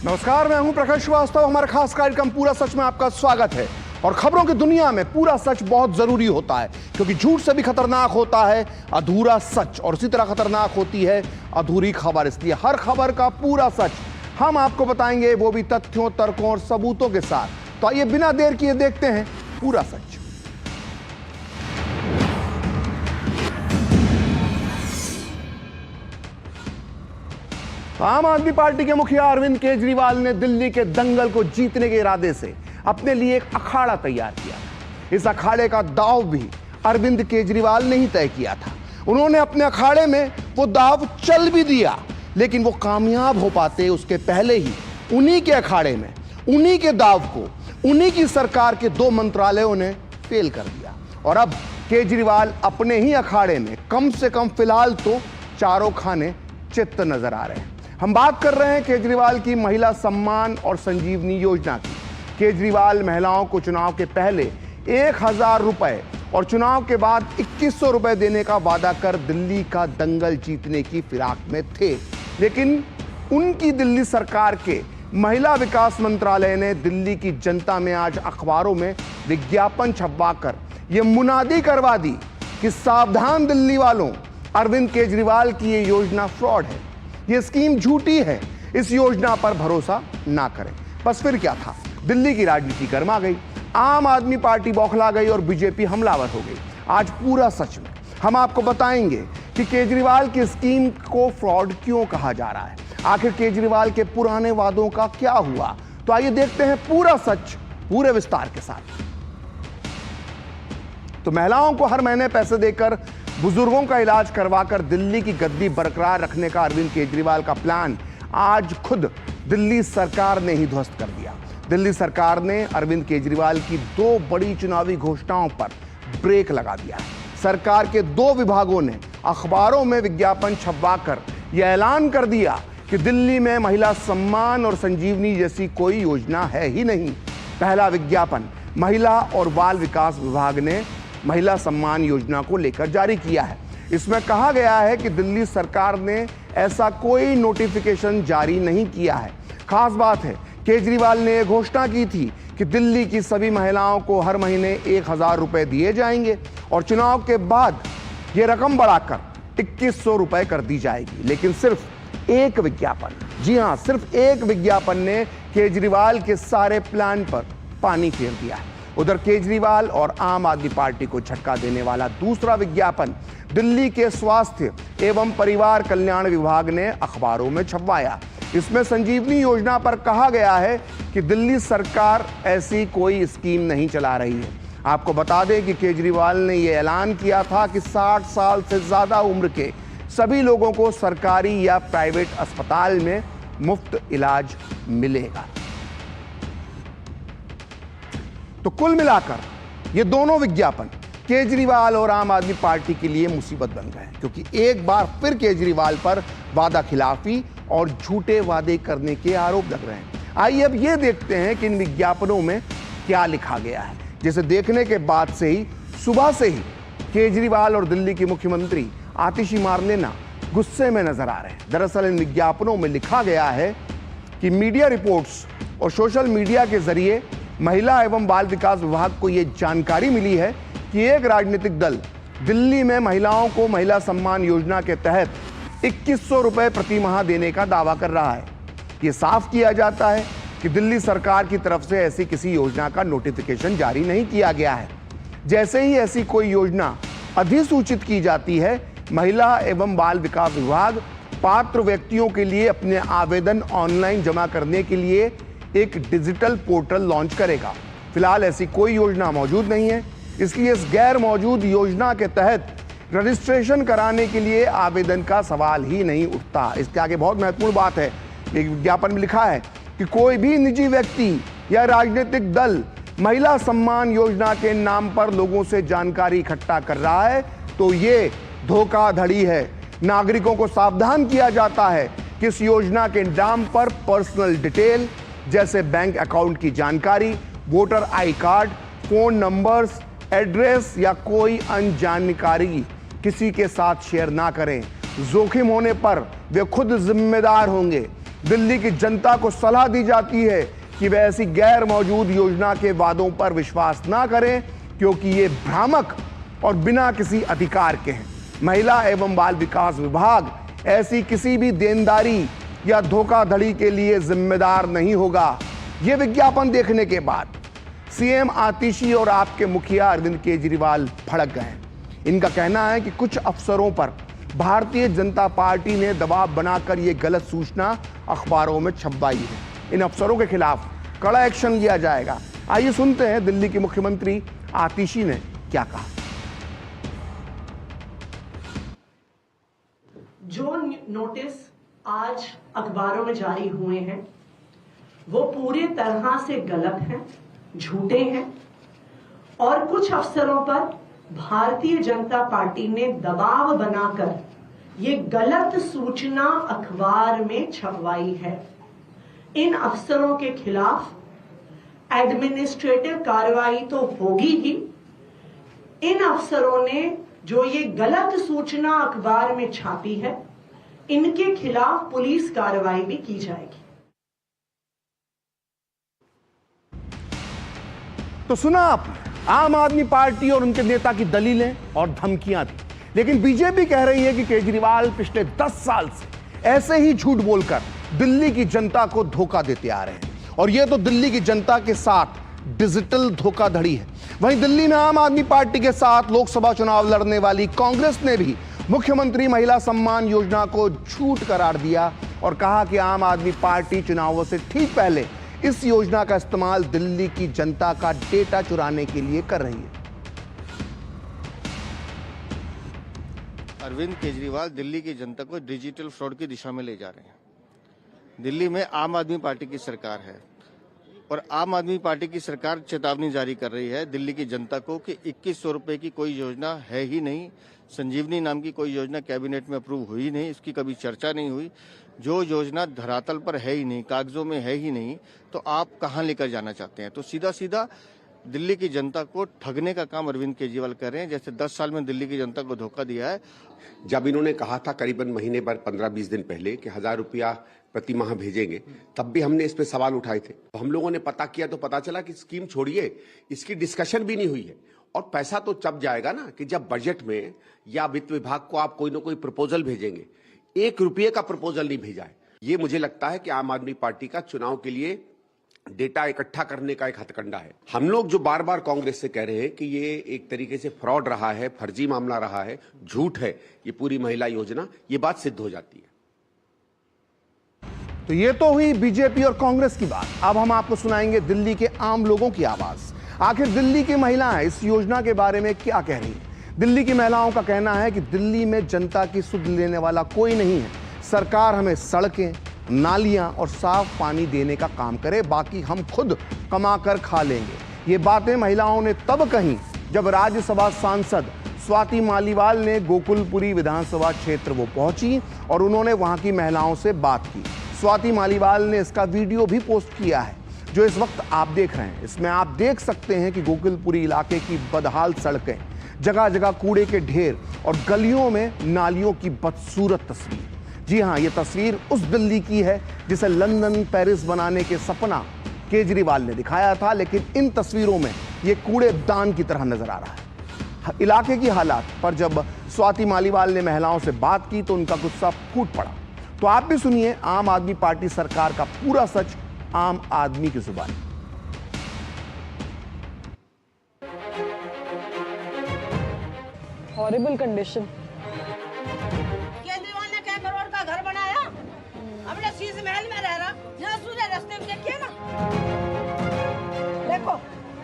नमस्कार, मैं हूं प्रकाश श्रीवास्तव। हमारा खास कार्यक्रम पूरा सच में आपका स्वागत है। और खबरों की दुनिया में पूरा सच बहुत जरूरी होता है, क्योंकि झूठ से भी खतरनाक होता है अधूरा सच, और इसी तरह खतरनाक होती है अधूरी खबर। इसलिए हर खबर का पूरा सच हम आपको बताएंगे, वो भी तथ्यों, तर्कों और सबूतों के साथ। तो आइए बिना देर किए देखते हैं पूरा सच। आम आदमी पार्टी के मुखिया अरविंद केजरीवाल ने दिल्ली के दंगल को जीतने के इरादे से अपने लिए एक अखाड़ा तैयार किया। इस अखाड़े का दांव भी अरविंद केजरीवाल ने ही तय किया था। उन्होंने अपने अखाड़े में वो दांव चल भी दिया, लेकिन वो कामयाब हो पाते उसके पहले ही उन्हीं के अखाड़े में, उन्हीं के दांव को, उन्हीं की सरकार के 2 मंत्रालयों ने फेल कर दिया। और अब केजरीवाल अपने ही अखाड़े में कम से कम फिलहाल तो चारों खाने चित्त नजर आ रहे हैं। हम बात कर रहे हैं केजरीवाल की महिला सम्मान और संजीवनी योजना की। केजरीवाल महिलाओं को चुनाव के पहले 1000 रुपए और चुनाव के बाद 2100 रुपए देने का वादा कर दिल्ली का दंगल जीतने की फिराक में थे। लेकिन उनकी दिल्ली सरकार के महिला विकास मंत्रालय ने दिल्ली की जनता में आज अखबारों में विज्ञापन छपवाकर यह मुनादी करवा दी कि सावधान दिल्ली वालों, अरविंद केजरीवाल की यह योजना फ्रॉड है, ये स्कीम झूठी है, इस योजना पर भरोसा ना करें। बस फिर क्या था, दिल्ली की राजनीति गर्मा गई, आम आदमी पार्टी बौखला गई और बीजेपी हमलावर हो गई। आज पूरा सच में हम आपको बताएंगे कि केजरीवाल की स्कीम को फ्रॉड क्यों कहा जा रहा है, आखिर केजरीवाल के पुराने वादों का क्या हुआ। तो आइए देखते हैं पूरा सच पूरे विस्तार के साथ। तो महिलाओं को हर महीने पैसे देकर बुजुर्गों का इलाज करवाकर दिल्ली की गद्दी बरकरार रखने का अरविंद केजरीवाल का प्लान आज खुद दिल्ली सरकार ने ही ध्वस्त कर दिया। दिल्ली सरकार ने अरविंद केजरीवाल की 2 बड़ी चुनावी घोषणाओं पर ब्रेक लगा दिया है। सरकार के 2 विभागों ने अखबारों में विज्ञापन छपवाकर यह ऐलान कर दिया कि दिल्ली में महिला सम्मान और संजीवनी जैसी कोई योजना है ही नहीं। पहला विज्ञापन महिला और बाल विकास विभाग ने महिला सम्मान योजना को लेकर जारी किया है। इसमें कहा गया है कि दिल्ली सरकार ने ऐसा कोई नोटिफिकेशन जारी नहीं किया है। खास बात है, केजरीवाल ने यह घोषणा की थी कि दिल्ली की सभी महिलाओं को हर महीने 1000 रुपए दिए जाएंगे और चुनाव के बाद यह रकम बढ़ाकर 2100 रुपए कर दी जाएगी। लेकिन सिर्फ एक विज्ञापन, जी हां, सिर्फ एक विज्ञापन ने केजरीवाल के सारे प्लान पर पानी फेर दिया है। उधर केजरीवाल और आम आदमी पार्टी को झटका देने वाला दूसरा विज्ञापन दिल्ली के स्वास्थ्य एवं परिवार कल्याण विभाग ने अखबारों में छपवाया। इसमें संजीवनी योजना पर कहा गया है कि दिल्ली सरकार ऐसी कोई स्कीम नहीं चला रही है। आपको बता दें कि केजरीवाल ने यह ऐलान किया था कि 60 साल से ज्यादा उम्र के सभी लोगों को सरकारी या प्राइवेट अस्पताल में मुफ्त इलाज मिलेगा। तो कुल मिलाकर ये दोनों विज्ञापन केजरीवाल और आम आदमी पार्टी के लिए मुसीबत बन गए, क्योंकि एक बार फिर केजरीवाल पर वादा खिलाफी और झूठे वादे करने के आरोप लग रहे हैं। आइए अब ये देखते हैं कि इन विज्ञापनों में क्या लिखा गया है, जिसे देखने के बाद से ही सुबह से ही केजरीवाल और दिल्ली की मुख्यमंत्री आतिशी मार लेना गुस्से में नजर आ रहे हैं। दरअसल इन विज्ञापनों में लिखा गया है कि मीडिया रिपोर्ट्स और सोशल मीडिया के जरिए महिला एवं बाल विकास विभाग को यह जानकारी मिली है कि एक राजनीतिक दल दिल्ली में महिलाओं को महिला सम्मान योजना के तहत 2100 रुपए प्रति माह देने का दावा कर रहा है। यह साफ किया जाता है कि दिल्ली सरकार की तरफ से ऐसी किसी योजना का नोटिफिकेशन जारी नहीं किया गया है। जैसे ही ऐसी कोई योजना अधिसूचित की जाती है, महिला एवं बाल विकास विभाग पात्र व्यक्तियों के लिए अपने आवेदन ऑनलाइन जमा करने के लिए एक डिजिटल पोर्टल लॉन्च करेगा। फिलहाल ऐसी कोई योजना मौजूद नहीं है, इसलिए इस गैर मौजूद योजना के तहत रजिस्ट्रेशन कराने के लिए आवेदन का सवाल ही नहीं उठता। इसके आगे बहुत महत्वपूर्ण बात है, एक विज्ञापन में लिखा है कि कोई भी निजी व्यक्ति या राजनीतिक दल महिला सम्मान योजना के नाम पर लोगों से जानकारी इकट्ठा कर रहा है तो ये धोखाधड़ी है। नागरिकों को सावधान किया जाता है कि इस योजना के नाम पर पर्सनल डिटेल जैसे बैंक अकाउंट की जानकारी, voter I card, phone numbers, address या कोई अन्य जानकारी किसी के साथ शेयर ना करें। जोखिम होने पर वे खुद जिम्मेदार होंगे। दिल्ली की जनता को सलाह दी जाती है कि वे ऐसी गैर मौजूद योजना के वादों पर विश्वास ना करें, क्योंकि ये भ्रामक और बिना किसी अधिकार के हैं। महिला एवं बाल विकास विभाग ऐसी किसी भी देनदारी या धोखाधड़ी के लिए जिम्मेदार नहीं होगा। यह विज्ञापन देखने के बाद सीएम आतिशी और आपके मुखिया अरविंद केजरीवाल भड़क गए हैं। इनका कहना है कि कुछ अफसरों पर भारतीय जनता पार्टी ने दबाव बनाकर यह गलत सूचना अखबारों में छपवाई है। इन अफसरों के खिलाफ कड़ा एक्शन लिया जाएगा। आइए सुनते हैं दिल्ली के मुख्यमंत्री आतिशी ने क्या कहा। जो नोटिस आज अखबारों में जारी हुए हैं वो पूरी तरह से गलत हैं, झूठे हैं और कुछ अफसरों पर भारतीय जनता पार्टी ने दबाव बनाकर ये गलत सूचना अखबार में छपवाई है। इन अफसरों के खिलाफ एडमिनिस्ट्रेटिव कार्रवाई तो होगी ही। इन अफसरों ने जो ये गलत सूचना अखबार में छापी है, इनके खिलाफ पुलिस कार्रवाई भी की जाएगी। तो सुना आपने, आम आदमी पार्टी और उनके नेता की दलीलें और धमकियां थी, लेकिन बीजेपी कह रही है कि केजरीवाल पिछले 10 साल से ऐसे ही झूठ बोलकर दिल्ली की जनता को धोखा देते आ रहे हैं। और यह तो दिल्ली की जनता के साथ डिजिटल धोखाधड़ी है। वहीं दिल्ली में आम आदमी पार्टी के साथ लोकसभा चुनाव लड़ने वाली कांग्रेस ने भी मुख्यमंत्री महिला सम्मान योजना को झूठ करार दिया और कहा कि आम आदमी पार्टी चुनावों से ठीक पहले इस योजना का इस्तेमाल दिल्ली की जनता का डेटा चुराने के लिए कर रही है। अरविंद केजरीवाल दिल्ली की जनता को डिजिटल फ्रॉड की दिशा में ले जा रहे हैं। दिल्ली में आम आदमी पार्टी की सरकार है और आम आदमी पार्टी की सरकार चेतावनी जारी कर रही है दिल्ली की जनता को कि 2100 रुपए की कोई योजना है ही नहीं। संजीवनी नाम की कोई योजना कैबिनेट में अप्रूव हुई नहीं, इसकी कभी चर्चा नहीं हुई। जो योजना धरातल पर है ही नहीं, कागजों में है ही नहीं, तो आप कहां लेकर जाना चाहते हैं? तो सीधा सीधा दिल्ली की जनता को ठगने का काम अरविंद केजरीवाल कर रहे हैं, जैसे 10 साल में दिल्ली की जनता को धोखा दिया है। जब इन्होंने कहा था करीबन महीने भर 15-20 दिन पहले कि 1000 रुपया प्रति माह भेजेंगे, तब भी हमने इस पे सवाल उठाए थे। तो हम लोगों ने पता किया तो पता चला कि स्कीम छोड़िए, इसकी डिस्कशन भी नहीं हुई है। और पैसा तो तब जाएगा ना कि जब बजट में या वित्त विभाग को आप कोई ना कोई प्रपोजल भेजेंगे। 1 रुपये का प्रपोजल नहीं भेजा है। ये मुझे लगता है कि आम आदमी पार्टी का चुनाव के लिए डेटा इकट्ठा करने का एक हथकंडा है। हम लोग जो बार बार कांग्रेस से कह रहे हैं कि ये एक तरीके से फ्रॉड रहा है, फर्जी मामला रहा है, झूठ है ये पूरी महिला योजना, ये बात सिद्ध हो जाती है। तो ये तो हुई बीजेपी और कांग्रेस की बात। अब हम आपको सुनाएंगे दिल्ली के आम लोगों की आवाज। आखिर दिल्ली की महिलाएं इस योजना के बारे में क्या कह रही हैं? दिल्ली की महिलाओं का कहना है कि दिल्ली में जनता की सुध लेने वाला कोई नहीं है। सरकार हमें सड़कें, नालियां और साफ पानी देने का काम करे, बाकी हम खुद कमा कर खा लेंगे। ये बातें महिलाओं ने तब कही जब राज्यसभा सांसद स्वाति मालीवाल ने गोकुलपुरी विधानसभा क्षेत्र वो पहुंची और उन्होंने वहां की महिलाओं से बात की। स्वाति मालीवाल ने इसका वीडियो भी पोस्ट किया है जो इस वक्त आप देख रहे हैं। इसमें आप देख सकते हैं कि गोकुलपुरी इलाके की बदहाल सड़कें, जगह जगह कूड़े के ढेर और गलियों में नालियों की बदसूरत तस्वीर। जी हां, ये तस्वीर उस दिल्ली की है जिसे लंदन पेरिस बनाने के सपना केजरीवाल ने दिखाया था, लेकिन इन तस्वीरों में ये कूड़ेदान की तरह नजर आ रहा है। इलाके की हालात पर जब स्वाति मालीवाल ने महिलाओं से बात की तो उनका गुस्सा फूट पड़ा। तो आप भी सुनिए आम आदमी पार्टी सरकार का पूरा सच आम आदमी की जुबान। Horrible condition. केजरीवाल ने क्या करोड़ का घर बनाया? हमने शीश महल में रह रहा, यहाँ सूर्य रास्ते में देखिए ना। देखो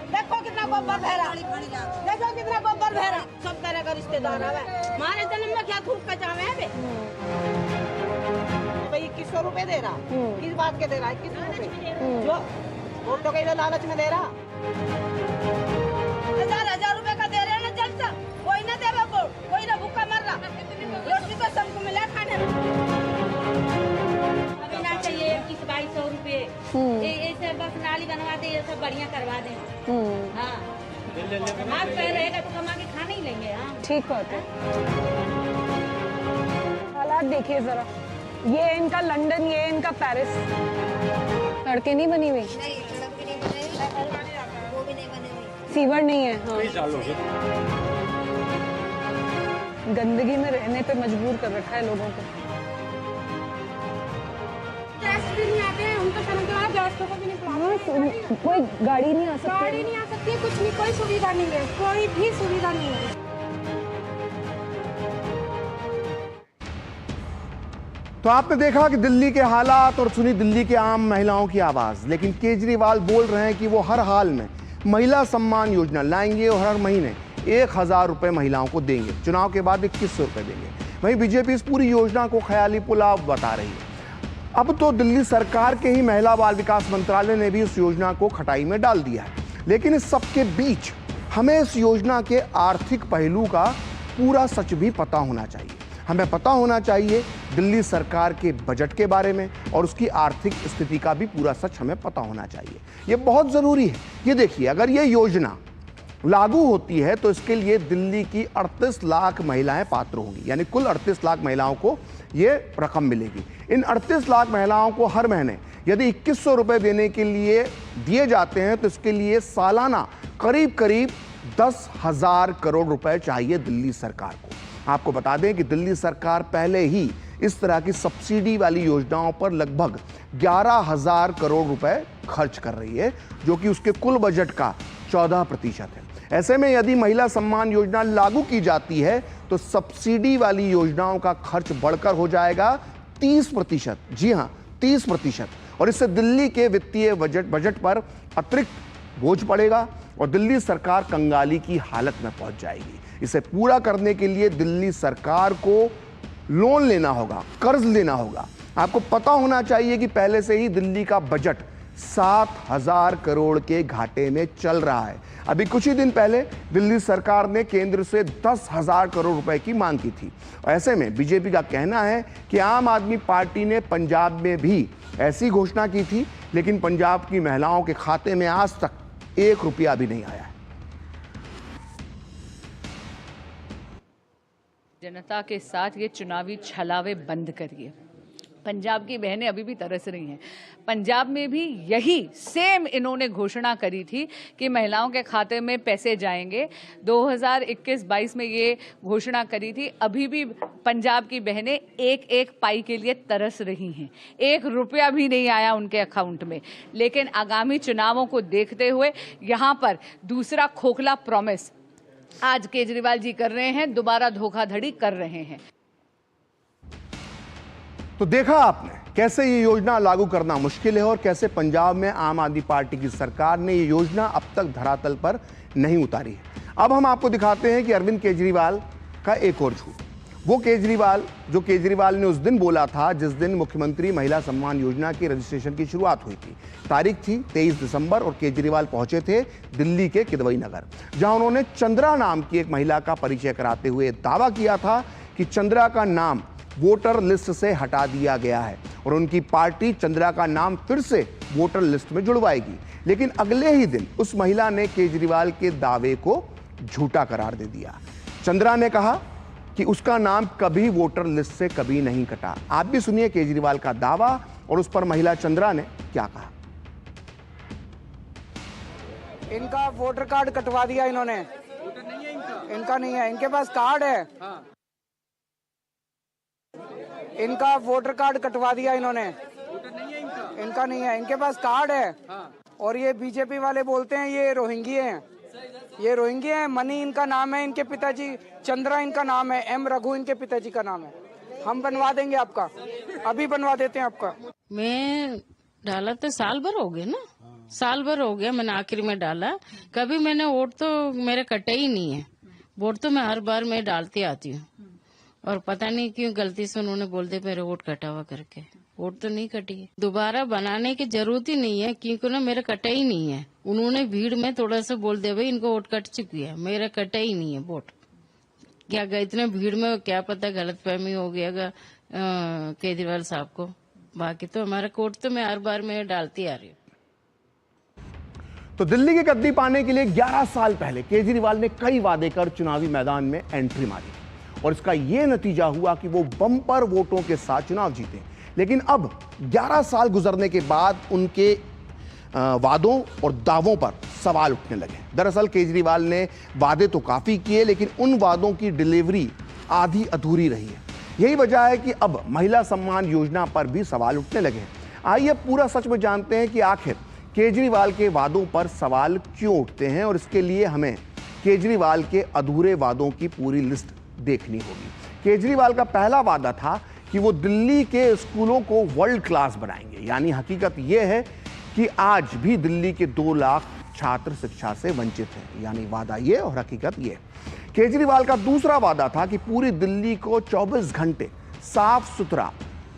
देखो कितना गोबर बह रहा, देखो कितना गोबर बह रहा। सब तरह का रिश्तेदार है। हमारे जन्म में क्या धूप का जाम है? भाई 2100 रुपए दे रहा, किस बात के दे रहा है? 2100 रुपए जो वोट तो कहीं लालच में दे रहा। 1000 रुपए का दे रहे हैं ना जलसा, कोई ना दे वोट, कोई ना भूखा मर रहा। रोटी तो सबको मिला खाने में। अभी ना चाहिए 2100-2200 रुपए, ऐसे बस नाली बनवा दे, ये सब बढ़िया करवा दे। हाँ, हाथ पैर रहेगा तो कमा के खा नहीं लेंगे। हाँ, ठीक बात है। हालात देखिए जरा, ये इनका लंदन, ये इनका पेरिस। सड़कें नहीं बनी हुई, नहीं सड़क भी नहीं बनी हुई, वो भी नहीं बनी हुई, सीवर नहीं है। हाँ। गंदगी में रहने पे मजबूर कर रखा है लोगों को। गैस भी नहीं आते हैं, उनको शर्म के मारे गैस को भी नहीं बुलाते। कोई गाड़ी नहीं आ सकती, गाड़ी नहीं आ सकती है, कुछ नहीं, कोई सुविधा नहीं है, कोई भी सुविधा नहीं है। तो आपने देखा कि दिल्ली के हालात और सुनी दिल्ली के आम महिलाओं की आवाज, लेकिन केजरीवाल बोल रहे हैं कि वो हर हाल में महिला सम्मान योजना लाएंगे और हर महीने 1000 रुपए महिलाओं को देंगे। चुनाव के बाद 2100 रुपए देंगे। वहीं बीजेपी इस पूरी योजना को ख्याली पुलाव बता रही है। अब तो दिल्ली सरकार के ही महिला बाल विकास मंत्रालय ने भी इस योजना को खटाई में डाल दिया है। लेकिन इस सबके बीच हमें इस योजना के आर्थिक पहलू का पूरा सच भी पता होना चाहिए। हमें पता होना चाहिए दिल्ली सरकार के बजट के बारे में और उसकी आर्थिक स्थिति का भी पूरा सच हमें पता होना चाहिए। ये बहुत ज़रूरी है। ये देखिए, अगर ये योजना लागू होती है तो इसके लिए दिल्ली की 38 लाख महिलाएं पात्र होंगी, यानी कुल 38 लाख महिलाओं को ये रकम मिलेगी। इन 38 लाख महिलाओं को हर महीने यदि 2100 रुपए देने के लिए दिए जाते हैं तो इसके लिए सालाना करीब 10,000 करोड़ रुपए चाहिए दिल्ली सरकार को। आपको बता दें कि दिल्ली सरकार पहले ही इस तरह की सब्सिडी वाली योजनाओं पर लगभग 11,000 करोड़ रुपए खर्च कर रही है, जो कि उसके कुल बजट का 14% है। ऐसे में यदि महिला सम्मान योजना लागू की जाती है तो सब्सिडी वाली योजनाओं का खर्च बढ़कर हो जाएगा 30%। जी हां, 30%। और इससे दिल्ली के वित्तीय बजट पर अतिरिक्त बोझ पड़ेगा और दिल्ली सरकार कंगाली की हालत में पहुंच जाएगी। इसे पूरा करने के लिए दिल्ली सरकार को लोन लेना होगा, कर्ज लेना होगा। आपको पता होना चाहिए कि पहले से ही दिल्ली का बजट 7,000 करोड़ के घाटे में चल रहा है। अभी कुछ ही दिन पहले दिल्ली सरकार ने केंद्र से 10,000 करोड़ रुपए की मांग की थी। ऐसे में बीजेपी का कहना है कि आम आदमी पार्टी ने पंजाब में भी ऐसी घोषणा की थी, लेकिन पंजाब की महिलाओं के खाते में आज तक 1 रुपया भी नहीं आया है। जनता के साथ ये चुनावी छलावे बंद करिए। पंजाब की बहनें अभी भी तरस रही हैं। पंजाब में भी यही सेम इन्होंने घोषणा करी थी कि महिलाओं के खाते में पैसे जाएंगे। 2021-22 में ये घोषणा करी थी। अभी भी पंजाब की बहनें एक एक पाई के लिए तरस रही हैं। 1 रुपया भी नहीं आया उनके अकाउंट में। लेकिन आगामी चुनावों को देखते हुए यहाँ पर दूसरा खोखला प्रॉमिस आज केजरीवाल जी कर रहे हैं, दोबारा धोखाधड़ी कर रहे हैं। तो देखा आपने कैसे ये योजना लागू करना मुश्किल है और कैसे पंजाब में आम आदमी पार्टी की सरकार ने ये योजना अब तक धरातल पर नहीं उतारी है। अब हम आपको दिखाते हैं कि अरविंद केजरीवाल का एक और झूठ। वो केजरीवाल ने उस दिन बोला था जिस दिन मुख्यमंत्री महिला सम्मान योजना के रजिस्ट्रेशन की शुरुआत हुई थी। तारीख थी 23 दिसंबर और केजरीवाल पहुंचे थे दिल्ली के किदवई नगर, जहां उन्होंने चंद्रा नाम की एक महिला का परिचय कराते हुए दावा किया था कि चंद्रा का नाम वोटर लिस्ट से हटा दिया गया है और उनकी पार्टी चंद्रा का नाम फिर से वोटर लिस्ट में जुड़वाएगी। लेकिन अगले ही दिन उस महिला ने केजरीवाल के दावे को झूठा करार दे दिया। चंद्रा ने कहा कि उसका नाम कभी वोटर लिस्ट से कभी नहीं कटा। आप भी सुनिए केजरीवाल का दावा और उस पर महिला चंद्रा ने क्या कहा। इनका वोटर कार्ड कटवा दिया इन्होंने। इनका नहीं है, इनके पास कार्ड है। इनका वोटर कार्ड कटवा दिया इन्होंने। इनका नहीं है, इनके पास कार्ड है। और ये बीजेपी वाले बोलते हैं ये रोहिंगी हैं। ये रोहिंगी हैं। मनी इनका नाम है, इनके पिताजी चंद्रा इनका नाम है, एम रघु इनके पिताजी का नाम है। हम बनवा देंगे आपका, अभी बनवा देते हैं आपका। मैं डाला तो साल भर हो गया ना, साल भर हो गया मैंने आखिर में डाला। कभी मैंने वोट तो मेरे कटे ही नहीं है। वोट तो मैं हर बार मैं डालती आती हूँ और पता नहीं क्यों गलती से उन्होंने बोल दिया मेरे वोट कटा हुआ करके। वोट तो नहीं कटी है। दोबारा बनाने की जरूरत ही नहीं है क्योंकि ना मेरे कटे ही नहीं है। उन्होंने भीड़ में थोड़ा सा बोल दिया भाई इनको वोट कट चुकी है, मेरा कटे ही नहीं है वोट। क्या इतने भीड़ में क्या पता गलतफहमी हो गया केजरीवाल साहब को। बाकी तो हमारा वोट तो मैं हर बार में डालती आ रही हूँ। तो दिल्ली की गद्दी पाने के लिए 11 साल पहले केजरीवाल ने कई वादे कर चुनावी मैदान में एंट्री मारी और इसका यह नतीजा हुआ कि वो बम्पर वोटों के साथ चुनाव जीते। लेकिन अब 11 साल गुजरने के बाद उनके वादों और दावों पर सवाल उठने लगे। दरअसल केजरीवाल ने वादे तो काफ़ी किए, लेकिन उन वादों की डिलीवरी आधी अधूरी रही है। यही वजह है कि अब महिला सम्मान योजना पर भी सवाल उठने लगे हैं। आइए पूरा सच में जानते हैं कि आखिर केजरीवाल के वादों पर सवाल क्यों उठते हैं, और इसके लिए हमें केजरीवाल के अधूरे वादों की पूरी लिस्ट देखनी होगी। केजरीवाल का पहला वादा था कि वो दिल्ली के स्कूलों को वर्ल्ड क्लास बनाएंगे, यानी हकीकत यह है कि आज भी दिल्ली के 2 लाख छात्र शिक्षा से वंचित हैं, यानी वादा ये और हकीकत ये। केजरीवाल का दूसरा वादा था कि पूरी दिल्ली को 24 घंटे साफ सुथरा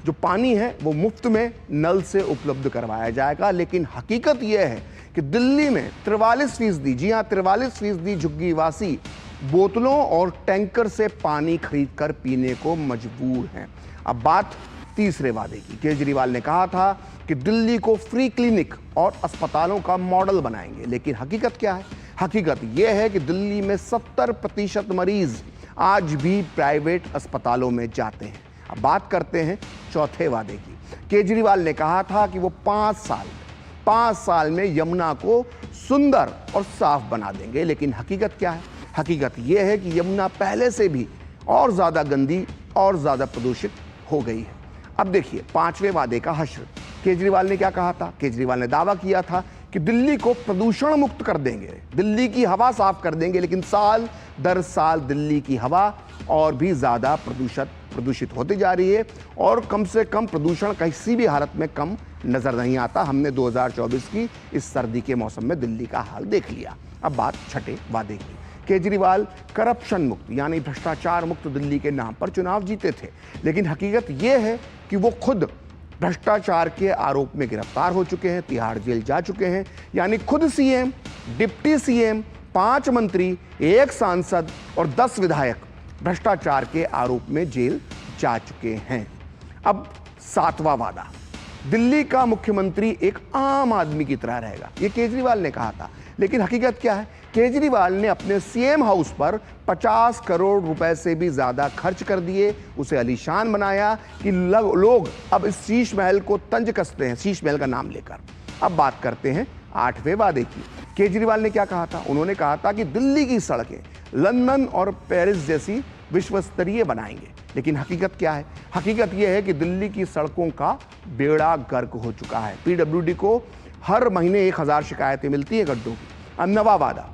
जो पानी है वो मुफ्त में नल से उपलब्ध करवाया जाएगा, लेकिन हकीकत यह है कि दिल्ली में 43%, जी हाँ 43% झुग्गीवासी बोतलों और टैंकर से पानी खरीदकर पीने को मजबूर हैं। अब बात तीसरे वादे की। केजरीवाल ने कहा था कि दिल्ली को फ्री क्लिनिक और अस्पतालों का मॉडल बनाएंगे, लेकिन हकीकत क्या है? हकीकत यह है कि दिल्ली में 70% मरीज आज भी प्राइवेट अस्पतालों में जाते हैं। अब बात करते हैं चौथे वादे की। केजरीवाल ने कहा था कि वो 5 साल में यमुना को सुंदर और साफ बना देंगे, लेकिन हकीकत क्या है? हकीकत यह है कि यमुना पहले से भी और ज़्यादा गंदी और ज़्यादा प्रदूषित हो गई है। अब देखिए 5वें वादे का हश्र। केजरीवाल ने क्या कहा था? केजरीवाल ने दावा किया था कि दिल्ली को प्रदूषण मुक्त कर देंगे, दिल्ली की हवा साफ कर देंगे, लेकिन साल दर साल दिल्ली की हवा और भी ज़्यादा प्रदूषित होती जा रही है, और कम से कम प्रदूषण किसी भी हालत में कम नज़र नहीं आता। हमने 2024 की इस सर्दी के मौसम में दिल्ली का हाल देख लिया। अब बात छठे वादे की। केजरीवाल करप्शन मुक्त यानी भ्रष्टाचार मुक्त दिल्ली के नाम पर चुनाव जीते थे, लेकिन हकीकत यह है कि वो खुद भ्रष्टाचार के आरोप में गिरफ्तार हो चुके हैं, तिहाड़ जेल जा चुके हैं, यानी खुद सीएम, डिप्टी सीएम, 5 मंत्री, 1 सांसद और 10 विधायक भ्रष्टाचार के आरोप में जेल जा चुके हैं। अब 7वां वादा, दिल्ली का मुख्यमंत्री एक आम आदमी की तरह रहेगा, ये केजरीवाल ने कहा था, लेकिन हकीकत क्या है? केजरीवाल ने अपने सीएम हाउस पर 50 करोड़ रुपए से भी ज्यादा खर्च कर दिए, उसे आलीशान बनाया कि लोग अब इस शीश महल को तंज कसते हैं, शीश महल का नाम लेकर। अब बात करते हैं 8वें वादे की। केजरीवाल ने क्या कहा था? उन्होंने कहा था कि दिल्ली की सड़कें लंदन और पेरिस जैसी विश्व स्तरीय बनाएंगे, लेकिन हकीकत क्या है? हकीकत यह है कि दिल्ली की सड़कों का बेड़ा गर्क हो चुका है। पीडब्ल्यूडी को हर महीने 1000 शिकायतें मिलती हैं गड्ढों की। अब नवा वादा,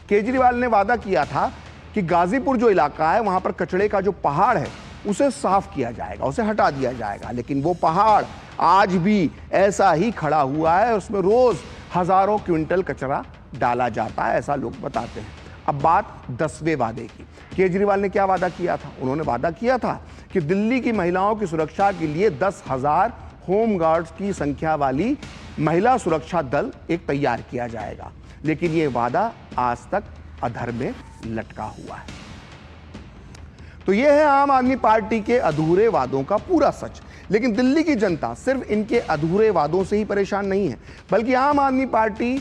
केजरीवाल ने वादा किया था कि गाजीपुर जो इलाका है वहां पर कचरे का जो पहाड़ है उसे साफ किया जाएगा, उसे हटा दिया जाएगा, लेकिन वो पहाड़ आज भी ऐसा ही खड़ा हुआ है, उसमें रोज हजारों क्विंटल कचरा डाला जाता है, ऐसा लोग बताते हैं। अब बात 10वें वादे की। केजरीवाल ने क्या वादा किया था? उन्होंने वादा किया था कि दिल्ली की महिलाओं की सुरक्षा के लिए 10,000 होमगार्ड्स की संख्या वाली महिला सुरक्षा दल एक तैयार किया जाएगा, लेकिन यह वादा आज तक अधर में लटका हुआ है। तो यह है आम आदमी पार्टी के अधूरे वादों का पूरा सच। लेकिन दिल्ली की जनता सिर्फ इनके अधूरे वादों से ही परेशान नहीं है, बल्कि आम आदमी पार्टी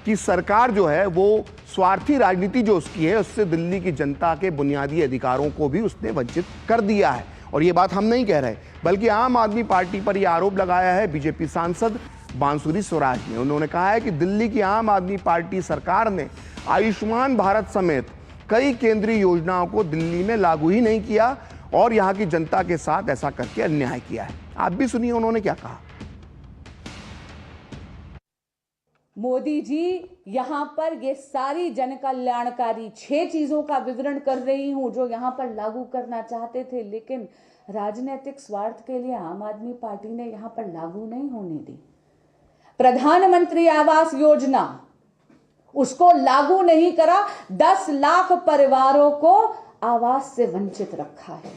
की सरकार जो है वो स्वार्थी राजनीति जो उसकी है उससे दिल्ली की जनता के बुनियादी अधिकारों को भी उसने वंचित कर दिया है। और ये बात हम नहीं कह रहे, बल्कि आम आदमी पार्टी पर यह आरोप लगाया है बीजेपी सांसद बांसुरी स्वराज ने। उन्होंने कहा है कि दिल्ली की आम आदमी पार्टी सरकार ने आयुष्मान भारत समेत कई केंद्रीय योजनाओं को दिल्ली में लागू ही नहीं किया और यहां की जनता के साथ ऐसा करके अन्याय किया है। आप भी सुनिए उन्होंने क्या कहा। मोदी जी यहाँ पर ये सारी जन कल्याणकारी 6 चीजों का विवरण कर रही हूं जो यहाँ पर लागू करना चाहते थे, लेकिन राजनीतिक स्वार्थ के लिए आम आदमी पार्टी ने यहाँ पर लागू नहीं होने दी। प्रधानमंत्री आवास योजना उसको लागू नहीं करा, 10 लाख परिवारों को आवास से वंचित रखा है।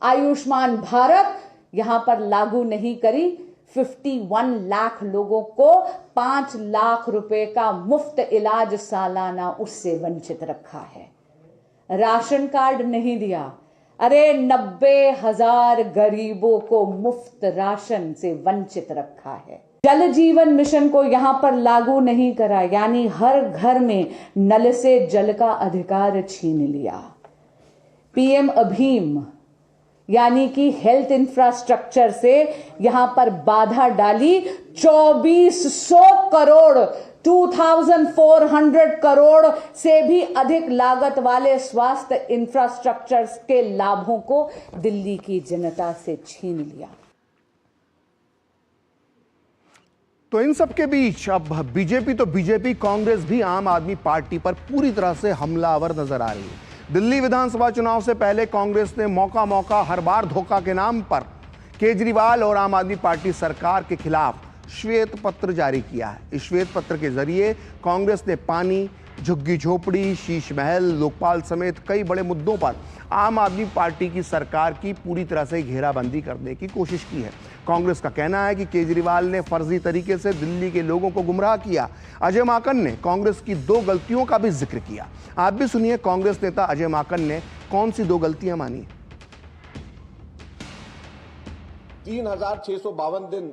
आयुष्मान भारत यहां पर लागू नहीं करी, 51 लाख लोगों को 5 लाख रुपए का मुफ्त इलाज सालाना उससे वंचित रखा है। राशन कार्ड नहीं दिया, अरे 90,000 गरीबों को मुफ्त राशन से वंचित रखा है। जल जीवन मिशन को यहां पर लागू नहीं करा, यानी हर घर में नल से जल का अधिकार छीन लिया। पीएम अभीम यानी कि हेल्थ इंफ्रास्ट्रक्चर से यहां पर बाधा डाली। 2400 करोड़ 2400 करोड़ से भी अधिक लागत वाले स्वास्थ्य इंफ्रास्ट्रक्चर के लाभों को दिल्ली की जनता से छीन लिया। तो इन सब के बीच अब बीजेपी तो बीजेपी, कांग्रेस भी आम आदमी पार्टी पर पूरी तरह से हमलावर नजर आ रही है। दिल्ली विधानसभा चुनाव से पहले कांग्रेस ने मौका हर बार धोखा के नाम पर केजरीवाल और आम आदमी पार्टी सरकार के खिलाफ श्वेत पत्र जारी किया है। इस श्वेत पत्र के जरिए कांग्रेस ने पानी, झुग्गी झोपड़ी, शीश महल, लोकपाल समेत कई बड़े मुद्दों पर आम आदमी पार्टी की सरकार की पूरी तरह से घेराबंदी करने की कोशिश की है। कांग्रेस का कहना है कि केजरीवाल ने फर्जी तरीके से दिल्ली के लोगों को गुमराह किया। अजय माकन ने कांग्रेस की 2 गलतियों का भी जिक्र किया। आप भी सुनिए कांग्रेस नेता अजय माकन ने कौन सी 2 गलतियां मानी। 3652 दिन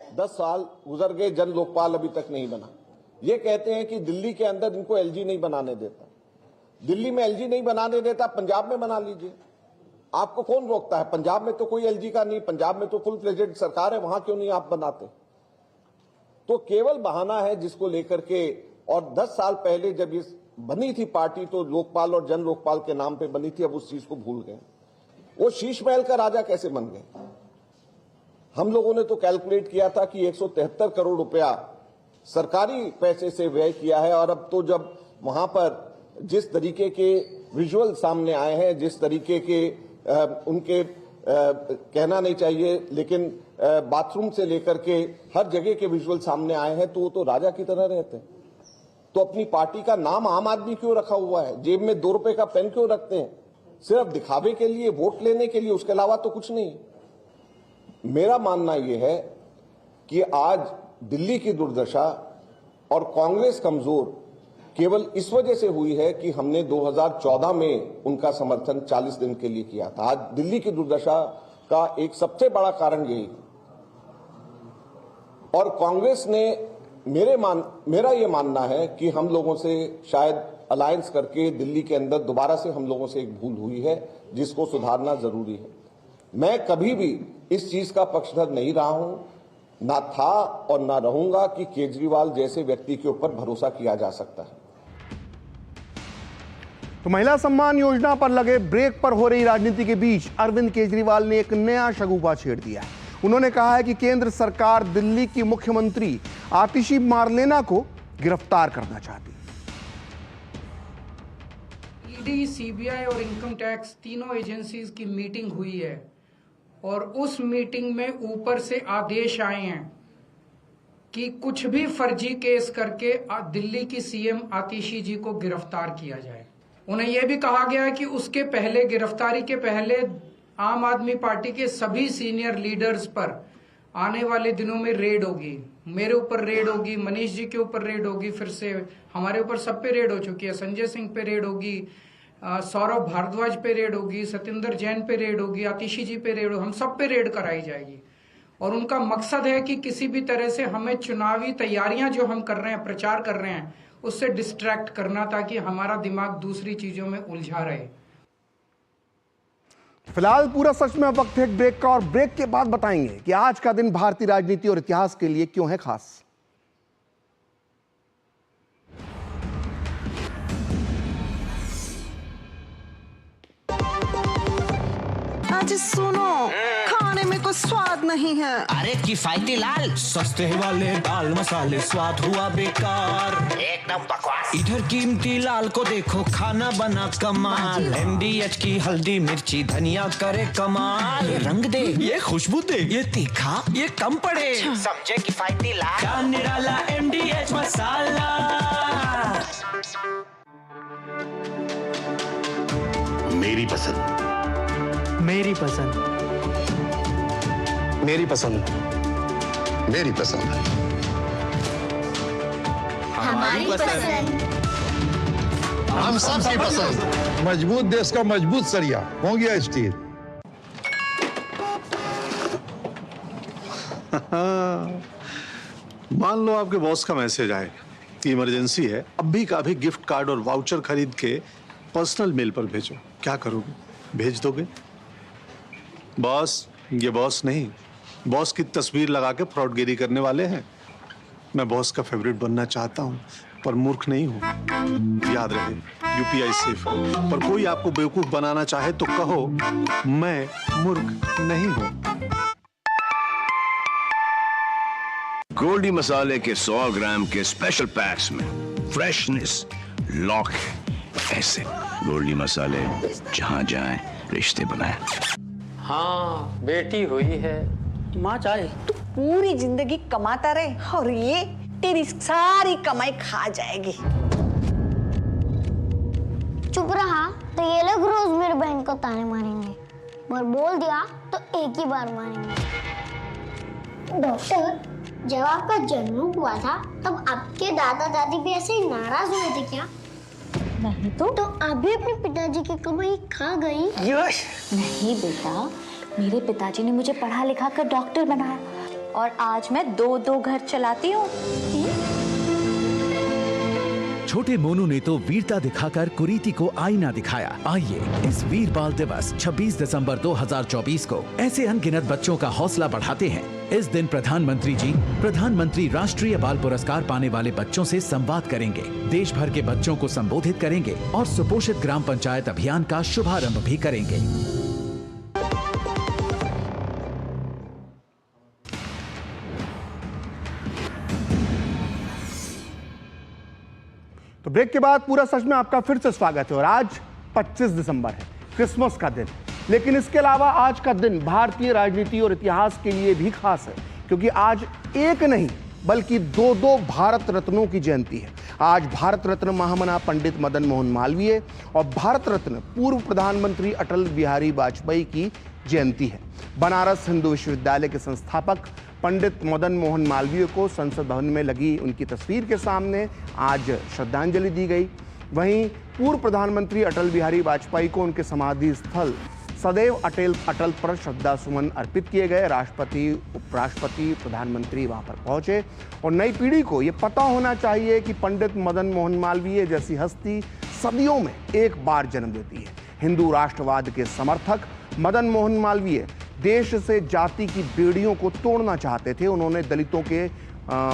10 साल गुजर गए, जन लोकपाल अभी तक नहीं बना। ये कहते हैं कि दिल्ली के अंदर इनको एलजी नहीं बनाने देता। दिल्ली में एलजी नहीं बनाने देता, पंजाब में बना लीजिए। आपको कौन रोकता है? पंजाब में तो कोई एलजी का नहीं, पंजाब में तो फुल फ्लेजेड सरकार है, वहां क्यों नहीं आप बनाते? तो केवल बहाना है जिसको लेकर के। और 10 साल पहले जब ये बनी थी पार्टी तो लोकपाल और जन लोकपाल के नाम पे बनी थी, अब उस चीज को भूल गए। वो शीश महल का राजा कैसे बन गए? हम लोगों ने तो कैलकुलेट किया था कि 173 करोड़ रुपया सरकारी पैसे से व्यय किया है। और अब तो जब वहां पर जिस तरीके के विजुअल सामने आए हैं, जिस तरीके के उनके कहना नहीं चाहिए लेकिन बाथरूम से लेकर के हर जगह के विजुअल सामने आए हैं, तो वो तो राजा की तरह रहते हैं। तो अपनी पार्टी का नाम आम आदमी क्यों रखा हुआ है? जेब में 2 रुपए का पेन क्यों रखते हैं? सिर्फ दिखावे के लिए, वोट लेने के लिए, उसके अलावा तो कुछ नहीं। मेरा मानना यह है कि आज दिल्ली की दुर्दशा और कांग्रेस कमजोर केवल इस वजह से हुई है कि हमने 2014 में उनका समर्थन 40 दिन के लिए किया था। आज दिल्ली की दुर्दशा का एक सबसे बड़ा कारण यही। और कांग्रेस ने मेरा ये मानना है कि हम लोगों से शायद अलायंस करके दिल्ली के अंदर दोबारा से हम लोगों से एक भूल हुई है जिसको सुधारना जरूरी है। मैं कभी भी इस चीज का पक्षधर नहीं रहा हूं, ना था और ना रहूंगा कि केजरीवाल जैसे व्यक्ति के ऊपर भरोसा किया जा सकता है। तो महिला सम्मान योजना पर लगे ब्रेक पर हो रही राजनीति के बीच अरविंद केजरीवाल ने एक नया शगुफा छेड़ दिया है। उन्होंने कहा है कि केंद्र सरकार दिल्ली की मुख्यमंत्री आतिशी मारलेना को गिरफ्तार करना चाहती है। ईडी, सीबीआई और इनकम टैक्स तीनों एजेंसीज की मीटिंग हुई है और उस मीटिंग में ऊपर से आदेश आए हैं कि कुछ भी फर्जी केस करके दिल्ली की सीएम आतिशी जी को गिरफ्तार किया जाए। उन्हें यह भी कहा गया है कि उसके पहले, गिरफ्तारी के पहले, आम आदमी पार्टी के सभी सीनियर लीडर्स पर आने वाले दिनों में रेड होगी। मेरे ऊपर रेड होगी, मनीष जी के ऊपर रेड होगी, फिर से हमारे ऊपर सब पे रेड हो चुकी है। संजय सिंह पे रेड होगी, सौरभ भारद्वाज पे रेड होगी, सत्येंद्र जैन पे रेड होगी, आतिशी जी पे रेड होगी, हम सब पे रेड कराई जाएगी। और उनका मकसद है कि किसी भी तरह से हमें चुनावी तैयारियां जो हम कर रहे हैं, प्रचार कर रहे हैं, उससे डिस्ट्रैक्ट करना ताकि हमारा दिमाग दूसरी चीजों में उलझा रहे। फिलहाल पूरा सच में वक्त है ब्रेक का, और ब्रेक के बाद बताएंगे कि आज का दिन भारतीय राजनीति और इतिहास के लिए क्यों है खास। आज सुनो, खाने में कोई स्वाद नहीं है। अरे किफायती लाल, सस्ते वाले दाल मसाले, स्वाद हुआ बेकार, एकदम बकवास। इधर कीमती लाल को देखो, खाना बना कमाल। MDH की हल्दी मिर्ची धनिया करे कमाल। ये रंग दे, ये खुशबू दे, ये तीखा, ये कम पड़े। समझे किफायती लाल, क्या निराला MDH मसाला। मेरी पसंद, मेरी पसंद, मेरी पसंद, मेरी पसंद, हमारी पसंद, हम सबकी पसंद। मजबूत देश का मजबूत सरिया हो गया स्टील। मान लो आपके बॉस का मैसेज आए, इमरजेंसी है, अभी का अभी गिफ्ट कार्ड और वाउचर खरीद के पर्सनल मेल पर भेजो। क्या करोगे? भेज दोगे? बॉस, ये बॉस नहीं, बॉस की तस्वीर लगा के फ्रॉडगिरी करने वाले हैं। मैं बॉस का फेवरेट बनना चाहता हूँ, पर मूर्ख नहीं हूँ। याद रहे, यूपीआई सेफ है, पर कोई आपको बेवकूफ बनाना चाहे तो कहो मैं मूर्ख नहीं हूँ। गोल्डी मसाले के 100 ग्राम के स्पेशल पैक्स में फ्रेशनेस लॉक है। ऐसे गोल्डी मसाले जहां जाएं रिश्ते बनाएं। हाँ, बेटी हुई है, माँ चाहे तू पूरी जिंदगी कमाता रहे और ये तेरी सारी कमाई खा जाएगी। चुप रहा तो ये लोग रोज मेरी बहन को ताने मारेंगे, और बोल दिया तो एक ही बार मारेंगे। डॉक्टर, जब आपका जन्म हुआ था तब आपके दादा दादी भी ऐसे ही नाराज हुए थे क्या? नहीं तो आप भी अपने पिताजी की कमाई खा गई। नहीं बेटा, मेरे पिताजी ने मुझे पढ़ा लिखा कर डॉक्टर बनाया और आज मैं 2-2 घर चलाती हूँ। छोटे मोनू ने तो वीरता दिखाकर कुरीति को आईना दिखाया। आइए इस वीर बाल दिवस 26 दिसंबर 2024 को ऐसे अनगिनत बच्चों का हौसला बढ़ाते हैं। इस दिन प्रधानमंत्री जी प्रधानमंत्री राष्ट्रीय बाल पुरस्कार पाने वाले बच्चों से संवाद करेंगे, देश भर के बच्चों को संबोधित करेंगे और सुपोषित ग्राम पंचायत अभियान का शुभारंभ भी करेंगे। तो ब्रेक के बाद पूरा सच में आपका फिर से स्वागत है। और आज 25 दिसंबर है, क्रिसमस का दिन। लेकिन इसके अलावा आज का दिन भारतीय राजनीति और इतिहास के लिए भी खास है, क्योंकि आज एक नहीं बल्कि 2 भारत रत्नों की जयंती है। आज भारत रत्न महामना पंडित मदन मोहन मालवीय और भारत रत्न पूर्व प्रधानमंत्री अटल बिहारी वाजपेयी की जयंती है। बनारस हिंदू विश्वविद्यालय के संस्थापक पंडित मदन मोहन मालवीय को संसद भवन में लगी उनकी तस्वीर के सामने आज श्रद्धांजलि दी गई। वहीं पूर्व प्रधानमंत्री अटल बिहारी वाजपेयी को उनके समाधि स्थल सदैव अटल पर श्रद्धा सुमन अर्पित किए गए। राष्ट्रपति, उपराष्ट्रपति, प्रधानमंत्री वहां पर पहुंचे और नई पीढ़ी को यह पता होना चाहिए कि पंडित मदन मोहन मालवीय जैसी हस्ती सदियों में एक बार जन्म लेती है। हिंदू राष्ट्रवाद के समर्थक मदन मोहन मालवीय देश से जाति की बेड़ियों को तोड़ना चाहते थे। उन्होंने दलितों के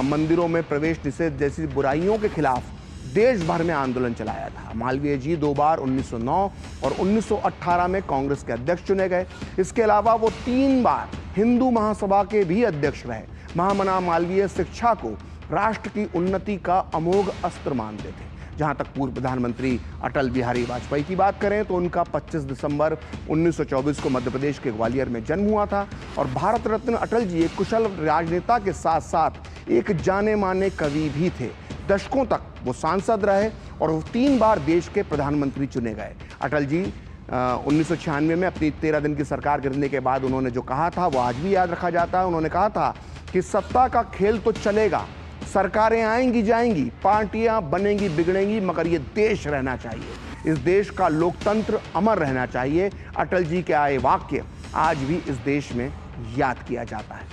मंदिरों में प्रवेश निषेध जैसी बुराइयों के खिलाफ देश भर में आंदोलन चलाया था। मालवीय जी 2 बार 1909 और 1918 में कांग्रेस के अध्यक्ष चुने गए। इसके अलावा वो 3 बार हिंदू महासभा के भी अध्यक्ष रहे। महामना मालवीय शिक्षा को राष्ट्र की उन्नति का अमोघ अस्त्र मानते थे। जहां तक पूर्व प्रधानमंत्री अटल बिहारी वाजपेयी की बात करें तो उनका 25 दिसंबर 1924 को मध्य प्रदेश के ग्वालियर में जन्म हुआ था। और भारत रत्न अटल जी एक कुशल राजनेता के साथ साथ एक जाने माने कवि भी थे। दशकों तक वो सांसद रहे और वो 3 बार देश के प्रधानमंत्री चुने गए। अटल जी 1996 में अपनी 13 दिन की सरकार गिरने के बाद उन्होंने जो कहा था वो आज भी याद रखा जाता है। उन्होंने कहा था कि सत्ता का खेल तो चलेगा, सरकारें आएंगी जाएंगी, पार्टियां बनेंगी बिगड़ेंगी, मगर ये देश रहना चाहिए, इस देश का लोकतंत्र अमर रहना चाहिए। अटल जी के आए वाक्य आज भी इस देश में याद किया जाता है।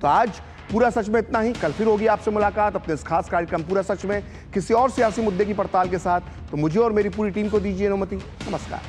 तो आज पूरा सच में इतना ही। कल फिर होगी आपसे मुलाकात अपने इस खास कार्यक्रम पूरा सच में किसी और सियासी मुद्दे की पड़ताल के साथ। तो मुझे और मेरी पूरी टीम को दीजिए अनुमति। नमस्कार।